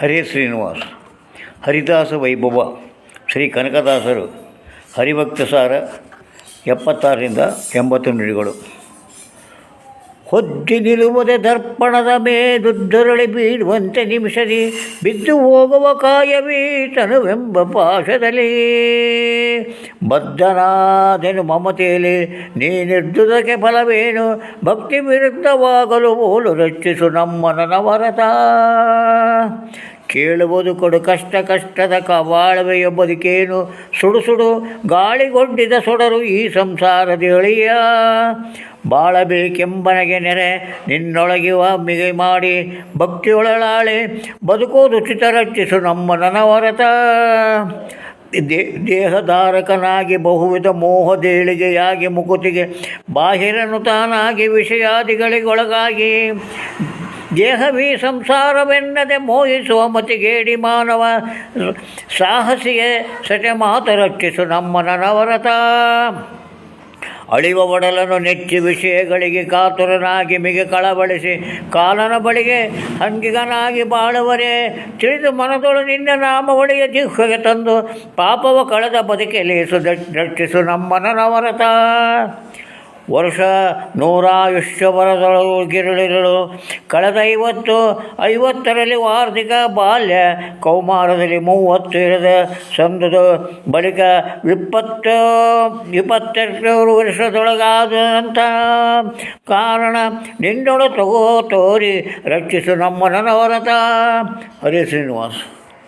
ಹರೇ ಶ್ರೀನಿವಾಸ್. ಹರಿದಾಸ ವೈಭವ ಶ್ರೀ ಕನಕದಾಸರು ಹರಿಭಕ್ತ ಸಾರ 76ರಿಂದ 80 ನುಡಿಗಳು. ಹೊದ್ದಿ ನಿಲ್ಲುವುದೇ ದರ್ಪಣದ ಮೇದುದ್ದರಳಿ ಬೀಳುವಂತೆ ನಿಮಿಷದಿ ಬಿದ್ದು ಹೋಗುವ ಕಾಯವೀ ತನುವೆಂಬ ಪಾಶದಲ್ಲಿ ಬದ್ಧನಾದೆನು ಮಮತೆಯಲ್ಲಿ ನೀ ನಿರ್ದುದಕ್ಕೆ ಫಲವೇನು ಭಕ್ತಿ ವಿರುದ್ಧವಾಗಲು ಓಲು ರಚಿಸು ನಮ್ಮ ನನವರತ ಕೇಳುವುದು ಕೊಡು ಕಷ್ಟ ಕಷ್ಟದ ಕವಾಳವೆಯ ಬದುಕೇನು ಸುಡು ಸುಡು ಗಾಳಿಗೊಂಡಿದ ಸೊಡರು ಈ ಸಂಸಾರದ ಎಳೆಯ ಬಾಳಬೇಕೆಂಬನಗೆ ನೆರೆ ನಿನ್ನೊಳಗಿವ ಮಿಗೆ ಮಾಡಿ ಭಕ್ತಿಯೊಳಲಾಳೆ ಬದುಕೋದು ಚಿತ ರಚಿಸು ನಮ್ಮ ನನವರತ ದೇಹಧಾರಕನಾಗಿ ಬಹುವಿಧ ಮೋಹದೇಳಿಗೆಯಾಗಿ ಮುಕುತಿಗೆ ಬಾಹಿರನು ತಾನಾಗಿ ವಿಷಯಾದಿಗಳಿಗೊಳಗಾಗಿ ದೇಹವೀ ಸಂಸಾರವೆನ್ನದೆ ಮೋಹಿಸುವ ಮತಿಗೇಡಿ ಮಾನವ ಸಾಹಸಿಗೆ ಸಟೆ ಮಾತು ರಕ್ಷಿಸು ನಮ್ಮ ನನವರತ ಅಳಿವ ಒಡಲನ್ನು ನೆಚ್ಚಿ ವಿಷಯಗಳಿಗೆ ಕಾತುರನಾಗಿ ಮಿಗೆ ಕಳವಳಿಸಿ ಕಾಲನ ಬಳಿಗೆ ಅಂಗಿಗನಾಗಿ ಬಾಳುವರೆ ತಿಳಿದು ಮನದೊಳು ನಿನ್ನ ನಾಮ ಒಡೆಯ ಜಿಹ್ವೆಗೆ ತಂದು ಪಾಪವ ಕಳೆದ ಬದುಕೆಲೇಸು ರಕ್ಷಿಸು ನಮ್ಮ ನನವರತ ವರ್ಷ ನೂರಾಯುಷ್ಯವರದೊಳಗಿರಲಿರಲು ಕಳೆದ 50ರಲ್ಲಿ ವಾರ್ಧಿಕ ಬಾಲ್ಯ ಕೌಮಾರದಲ್ಲಿ 30 ಇರದ ಸಂದದ ಬಳಿಕ 22 ವರ್ಷದೊಳಗಾದಂಥ ಕಾರಣ ನಿನ್ನೊಳ ತೋರಿ ರಕ್ಷಿಸು ನಮ್ಮ ನನವರತ. ಹರೇ ಶ್ರೀನಿವಾಸ್.